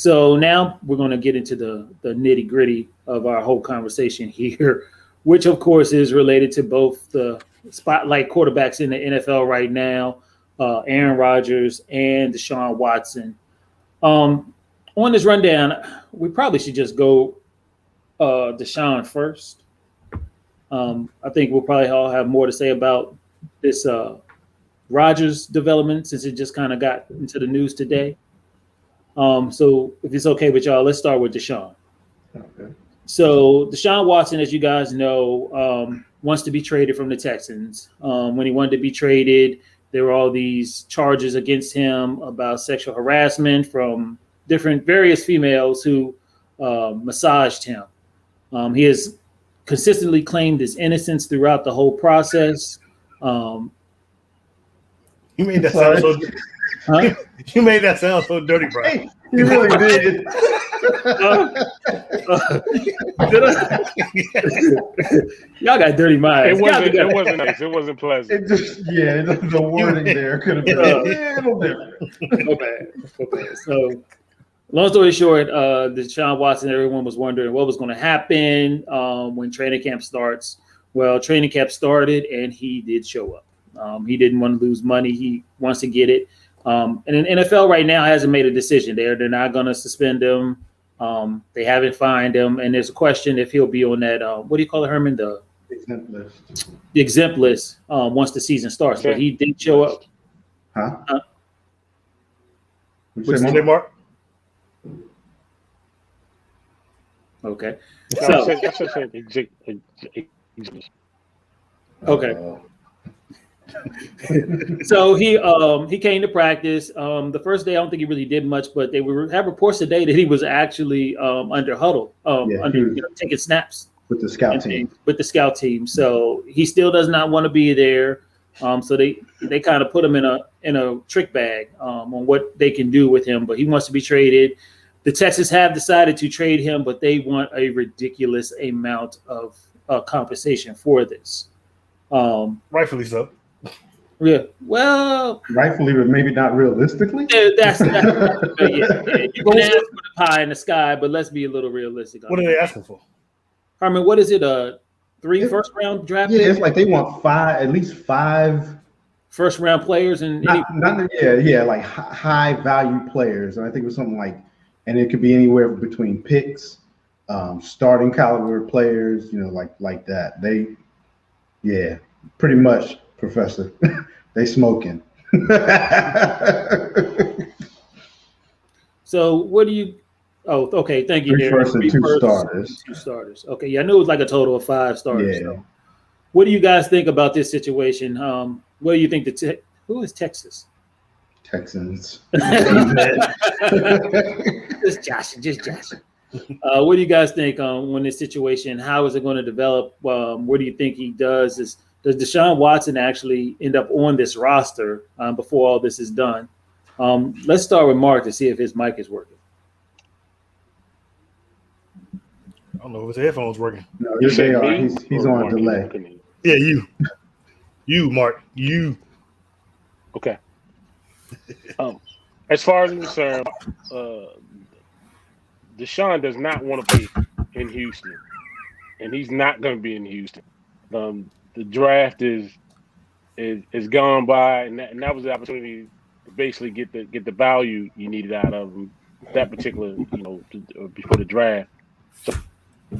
So now we're going to get into the nitty gritty of our whole conversation here, which of course is related to both the spotlight quarterbacks in the NFL right now, Aaron Rodgers and Deshaun Watson. On this rundown, we probably should just go Deshaun first. I think we'll probably all have more to say about this Rodgers development since it just kind of got into the news today. So if it's okay with y'all, let's start with Deshaun. Okay. So Deshaun Watson, as you guys know, wants to be traded from the Texans. When he wanted to be traded, there were all these charges against him about sexual harassment from various females who massaged him. He has consistently claimed his innocence throughout the whole process. You made that sound so. Huh? You made that sound so dirty, bro. Hey, you really did. Y'all got dirty minds. It wasn't nice. It wasn't pleasant. The wording there could have been a little different. No bad. So, long story short, Deshaun Watson, everyone was wondering what was going to happen when training camp starts. Well, training camp started, and he did show up. He didn't want to lose money. He wants to get it. And the NFL right now hasn't made a decision there. They're not going to suspend him. They haven't fined him. And there's a question if he'll be on that, what do you call it, Herman? The exempt list. The exempt list once the season starts. But he did show up. Huh? What's the name, Mark? Okay. Okay. So he came to practice. The first day, I don't think he really did much, but they have reports today that he was actually under huddle, taking snaps with the scout team. With the scout team, so he still does not want to be there. So they kind of put him in a trick bag on what they can do with him. But he wants to be traded. The Texans have decided to trade him, but they want a ridiculous amount of compensation for this. Rightfully so. Yeah, well, rightfully, but maybe not realistically. That's You can ask for the pie in the sky, but let's be a little realistic. What are they asking for? Herman, what is it? 3 first round draft? Yeah, it's like they want at least 5 first round players and like high value players. And I think it was something like, and it could be anywhere between picks, starting caliber players, like that. Pretty much. Professor, they smoking. So what do you? Oh, okay. Thank you. 3 first and 2 starters. 2 starters. Okay, yeah, I knew it was like a total of 5 starters. Yeah. So what do you guys think about this situation? What do you think? Who is Texas? Texans. Just joshing. What do you guys think on this situation? How is it going to develop? What do you think he does? Does Deshaun Watson actually end up on this roster before all this is done? Let's start with Mark to see if his mic is working. I don't know if his headphones working. No, they are. He's on a delay. Yeah, you, Mark, you. Okay. As far as I'm concerned, Deshaun does not want to be in Houston, and he's not going to be in Houston. The draft is gone by, and that was the opportunity to basically get the value you needed out of him that particular, before the draft. So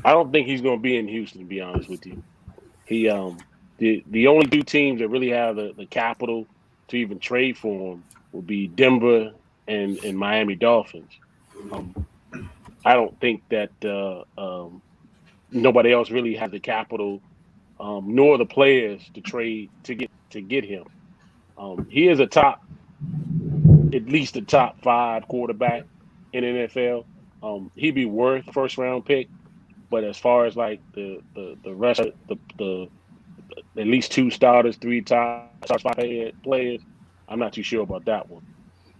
I don't think he's going to be in Houston, to be honest with you. He the only 2 teams that really have the capital to even trade for him would be Denver and Miami Dolphins. I don't think that nobody else really has the capital. Nor the players to trade to get him. He is at least a top 5 quarterback in the NFL. He'd be worth first round pick, but as far as like the rest of the at least 2 starters, 3 top 5 players, I'm not too sure about that one.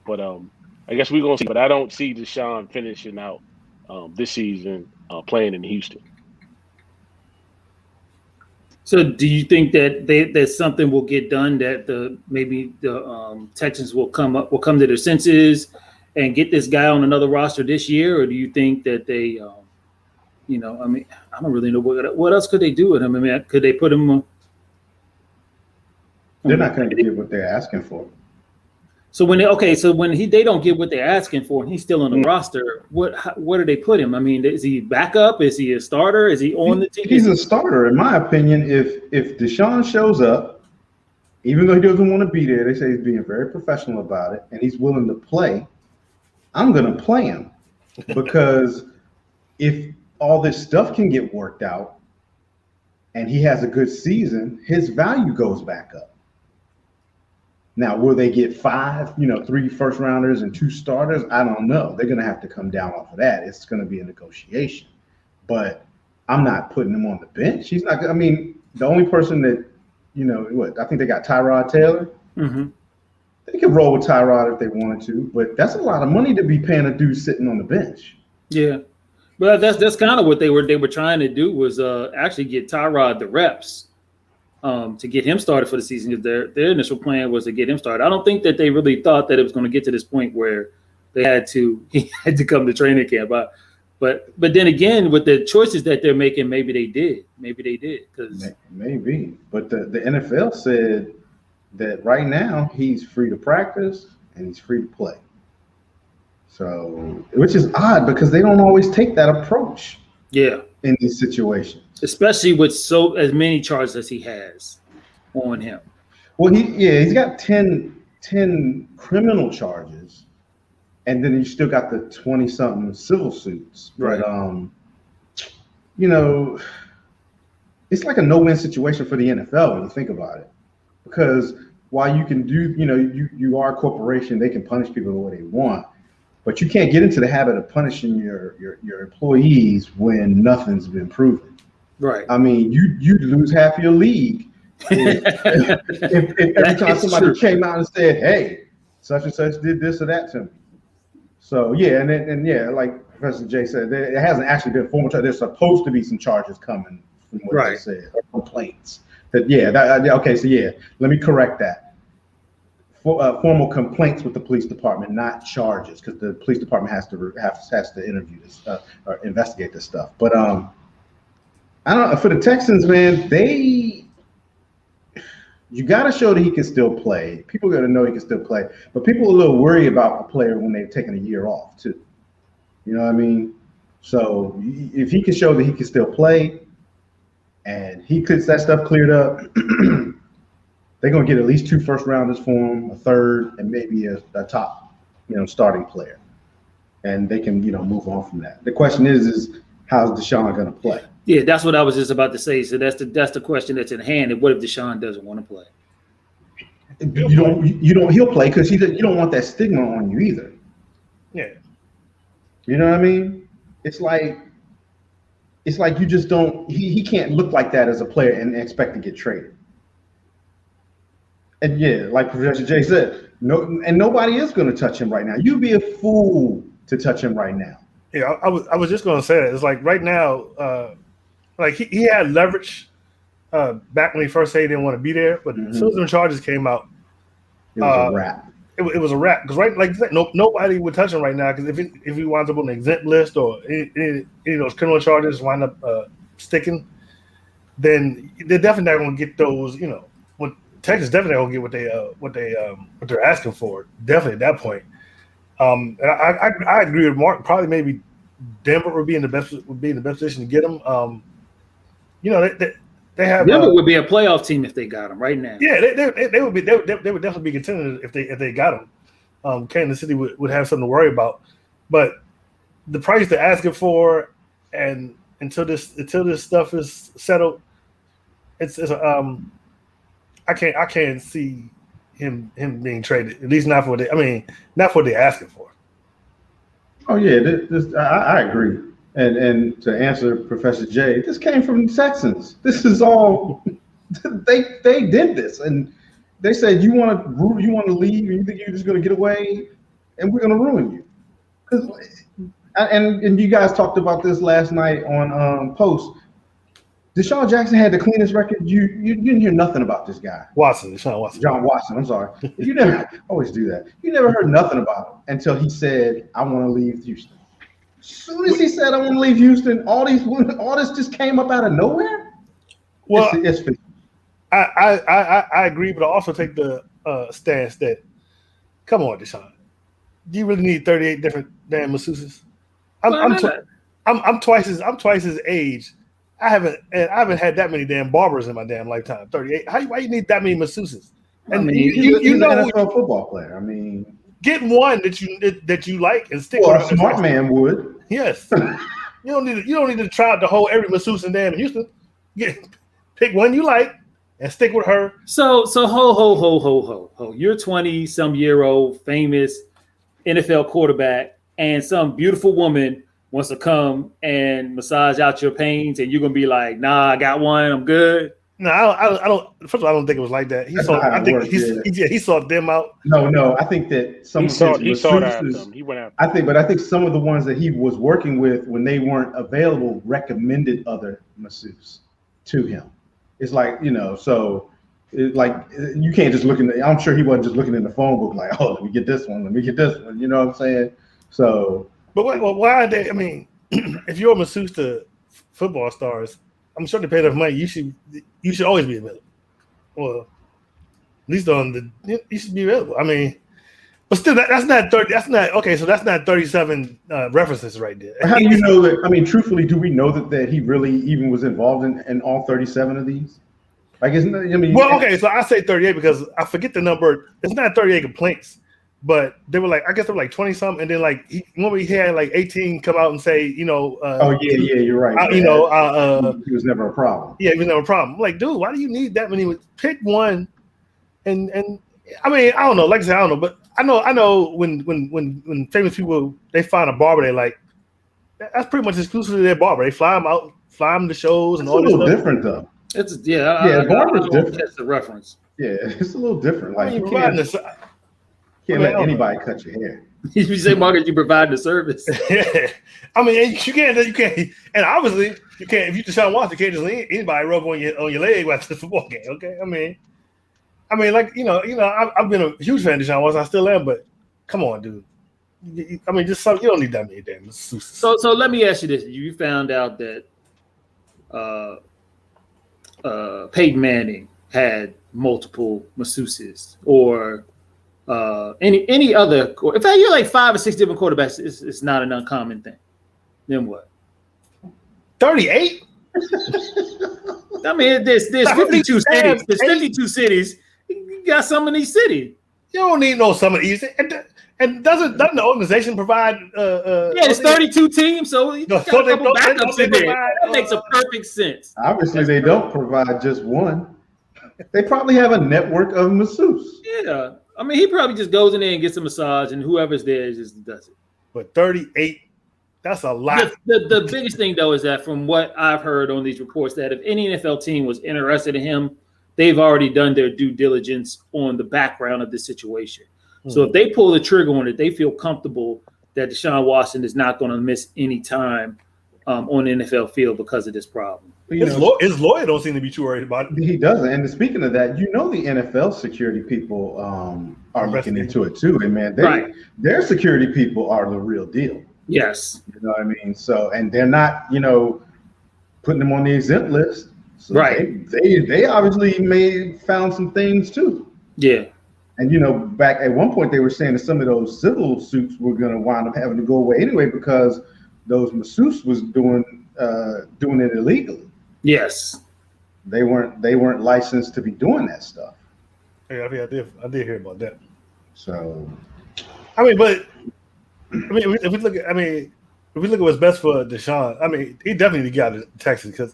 But I guess we're gonna see. But I don't see Deshaun finishing out this season playing in Houston. So, do you think that something will get done that maybe the Texans will come to their senses and get this guy on another roster this year, or do you think that they, I mean, I don't really know what else could they do with him. I mean, could they put him? They're not going to give what they're asking for. So when they don't get what they're asking for, and he's still on the roster, where do they put him? I mean, is he backup? Is he a starter? Is he on the team? He's a starter, in my opinion. If Deshaun shows up, even though he doesn't want to be there, they say he's being very professional about it, and he's willing to play. I'm going to play him because if all this stuff can get worked out, and he has a good season, his value goes back up. Now, will they get 3 first rounders and 2 starters? I don't know. They're going to have to come down off of that. It's going to be a negotiation. But I'm not putting him on the bench. He's not. I mean, the only person that, I think they got Tyrod Taylor. Mm-hmm. They could roll with Tyrod if they wanted to, but that's a lot of money to be paying a dude sitting on the bench. Yeah, but that's kind of what they were trying to do was actually get Tyrod the reps. To get him started for the season, because their initial plan was to get him started. I don't think that they really thought that it was going to get to this point where he had to come to training camp. But then again, with the choices that they're making, maybe they did. Maybe. But the NFL said that right now he's free to practice and he's free to play. So, which is odd because they don't always take that approach. Yeah. In these situations. Especially with as many charges as he has on him. Well, he's got 10 criminal charges, and then you still got the 20-something civil suits. Right. But it's like a no-win situation for the NFL when you think about it, because while you can do, you are a corporation, they can punish people the way they want. But you can't get into the habit of punishing your employees when nothing's been proven. Right. I mean, you lose half your league if every time somebody came out and said, "Hey, such and such did this or that to me." So yeah, and like Professor Jay said, there hasn't actually been formal charge. There's supposed to be some charges coming from what they said, or complaints. Okay, so let me correct that. Formal complaints with the police department, not charges, because the police department has to interview this or investigate this stuff. But I don't know, for the Texans, man, you got to show that he can still play. People got to know he can still play. But people are a little worried about a player when they've taken a year off too. You know what I mean? So if he can show that he can still play, and he gets that stuff cleared up. They're going to get at least 2 first rounders for him, a third, and maybe a top, starting player. And they can, move on from that. The question is how's Deshaun going to play? Yeah, that's what I was just about to say. So that's the question that's in hand. And what if Deshaun doesn't want to play? He'll play because you don't want that stigma on you either. Yeah. You know what I mean? It's like you just don't. He can't look like that as a player and expect to get traded. And like Professor Jay said, nobody is going to touch him right now. You'd be a fool to touch him right now. Yeah, I was just going to say that. It's like right now, like he had leverage back when he first said he didn't want to be there, but as soon as the charges came out, it was a wrap. It was a wrap because like you said, nobody would touch him right now because if he winds up on the exempt list or any of those criminal charges wind up sticking, then they're definitely not going to get those. Texas definitely don't get what they're asking for. Definitely at that point. And I agree with Mark. Probably maybe Denver would be in the best position to get him. They have Denver would be a playoff team if they got him right now. Yeah, they would be. They would definitely be contenders if they got him. Kansas City would have something to worry about, but the price they're asking for, and until this stuff is settled, it's I can't see him being traded. At least not for not what they're asking for. Oh yeah, I agree. And to answer Professor J, this came from the Texans. This is all they did this, and they said you want to leave, and you think you're just going to get away, and we're going to ruin you. And you guys talked about this last night on Post. Deshaun Jackson had the cleanest record. You didn't hear nothing about this guy. Deshaun Watson. John Watson, I'm sorry. You never always do that. You never heard nothing about him until he said, I want to leave Houston. As soon as he said I want to leave Houston, all this just came up out of nowhere. Well, it's I agree, but I also take the stance that, come on, Deshaun, do you really need 38 different damn masseuses? I'm twice his age. I haven't had that many damn barbers in my damn lifetime. 38. Why you need that many masseuses? And he's an NFL football player. I mean, get one that you like and stick with a smart man would. Yes. You don't need to try out the whole every masseuse in damn Houston. Pick one you like and stick with her. So ho. You're 20-some-year-old famous NFL quarterback, and some beautiful woman wants to come and massage out your pains, and you're gonna be like, "Nah, I got one. I'm good." No, I don't. First of all, I don't think it was like that. He sought them out. No. I think that some he sought after them. He went after. I think some of the ones that he was working with when they weren't available recommended other masseuses to him. It's like, so it's like you can't just look in I'm sure he wasn't just looking in the phone book like, oh, let me get this one. You know what I'm saying? So, but why are they? I mean, if you're a masseuse to football stars, I'm sure they pay enough money. You should always be available. Well, at least you should be available. I mean, but still, that's not 30. That's not okay. So that's not 37 references right there. How do you know that? I mean, truthfully, do we know that he really even was involved in all 37 of these? Like, isn't it? I mean, well, okay. So I say 38 because I forget the number. It's not 38 complaints, but they were like, I guess they were like 20 something, and then like he had like 18 come out and say, oh yeah, you're right. He was never a problem. Yeah, he was never a problem. I'm like, dude, why do you need that many? Pick one, and I mean, I don't know. Like I said, I don't know, but I know when famous people they find a barber they like, that's pretty much exclusive to their barber. They fly them to shows and all this stuff. It's a little different though. It's barber's different. That's the reference. Yeah, it's a little different. Like you can't let anybody cut your hair. You say, Marcus, you provide the service. Yeah, I mean, you can't, and obviously you can't. If you Deshaun Watson, you can't just let anybody rub on your leg after the football game. Okay, I mean, like I've been a huge fan of Deshaun Watson. I still am, but come on, dude. I mean, just you don't need that many damn masseuses. So let me ask you this: you found out that Peyton Manning had multiple masseuses, or any other. In fact, you're like 5 or 6 different quarterbacks. It's not an uncommon thing. Then what? 38. I mean, there's 52 cities. There's 52 cities. You got some in these cities. You don't need no some of these. And doesn't the organization provide? It's 32 teams, so you got a couple backups in there. That makes a perfect sense. Obviously, they don't provide just one. They probably have a network of masseuse. Yeah, I mean, he probably just goes in there and gets a massage, and whoever's there just does it. But 38, that's a lot. The biggest thing, though, is that from what I've heard on these reports, that if any NFL team was interested in him, they've already done their due diligence on the background of the situation. So if they pull the trigger on it, they feel comfortable that Deshaun Watson is not going to miss any time on the NFL field because of this problem. His lawyer don't seem to be too worried about it. He doesn't. And speaking of that, the NFL security people are looking into it too. And man, their security people are the real deal. Yes. You know what I mean? So, and they're not, putting them on the exempt list. So they obviously found some things too. Yeah. And back at one point they were saying that some of those civil suits were going to wind up having to go away anyway because those masseuses was doing it illegally. Yes, they weren't licensed to be doing that stuff. Yeah, I did hear about that. So, if we look at what's best for Deshaun, I mean, he definitely got to Texas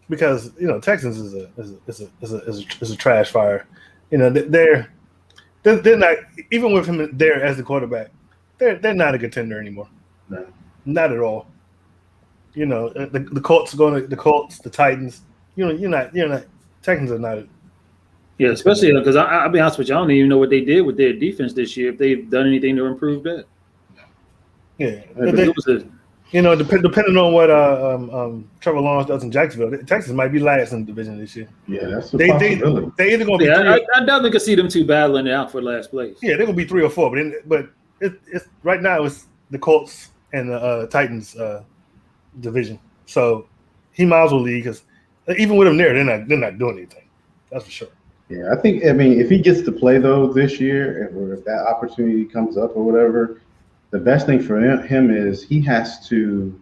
because Texans is a trash fire. They're not, even with him there as the quarterback, they're not a contender anymore. No, not at all. The Colts the Titans. You're not. Texans are not. Yeah, especially because I'll be honest with you, I don't even know what they did with their defense this year. If they've done anything to improve that. Yeah, Depending on what Trevor Lawrence does in Jacksonville, Texas might be last in the division this year. Yeah, that's a possibility. They either going to be I definitely could see them two battling it out for last place. Yeah, they're going to be 3 or 4, but it's right now it's the Colts and the Titans division. So he might as well lead because even with him there, they're not doing anything. That's for sure. Yeah, I mean, if he gets to play though this year, or if that opportunity comes up or whatever, the best thing for him is he has to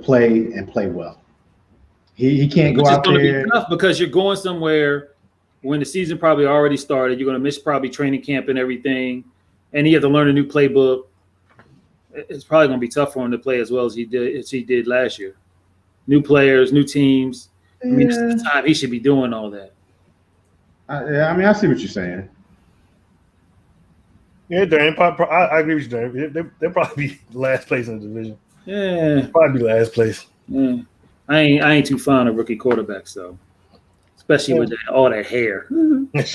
play and play well. He can't go out there. Which is going to be tough because you're going somewhere when the season probably already started. You're going to miss probably training camp and everything, and you have to learn a new playbook. It's probably going to be tough for him to play as well as he did last year. New players, new teams. I mean, this is the time he should be doing all that. I see what you're saying. Yeah, Darren. I agree with you, Darren. They'll probably be last place in the division. Yeah, probably be last place. Yeah, I ain't too fond of rookie quarterbacks though, especially with all that hair. That's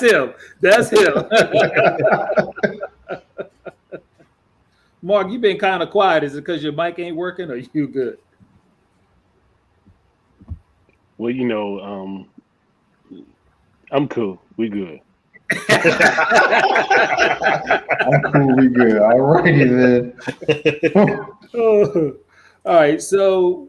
him. That's him. Mark, you've been kind of quiet. Is it because your mic ain't working, or you good? Well, I'm cool. We good. I'm cool. We good. All righty then. All right. So